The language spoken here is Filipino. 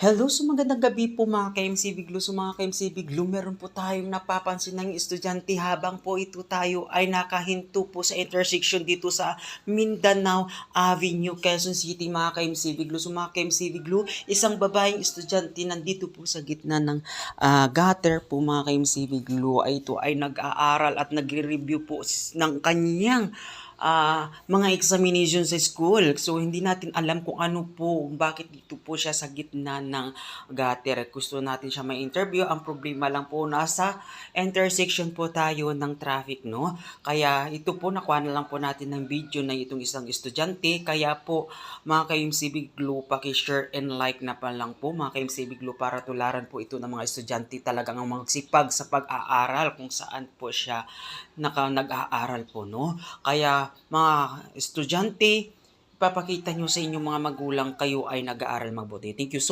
Hello, so magandang gabi po mga ka-MC Biglo. So mga ka-MC Biglo, meron po tayong napapansin ng estudyante habang po ito tayo ay nakahinto po sa intersection dito sa Mindanao Avenue, Quezon City mga ka-MC Biglo. So mga ka-MC Biglo, isang babaeng estudyante nandito po sa gitna ng gutter po mga ka-MC Biglo ay ito ay nag-aaral at nagre-review po ng kanyang mga examination sa school. So, hindi natin alam kung ano po, bakit dito po siya sa gitna ng gutter. Gusto natin siya may interview. Ang problema lang po, nasa intersection po tayo ng traffic, no? Kaya ito po, nakuha na lang po natin ng video na itong isang estudyante. Kaya po, mga ka-MC Biglo, paki-share and like na pa lang po, mga ka-MC Biglo, para tularan po ito ng mga estudyante talagang ang magsipag sa pag-aaral kung saan po siya nag-aaral po, no? Kaya mga estudyante, papakita nyo sa inyong mga magulang kayo ay nag-aaral mabuti. Thank you so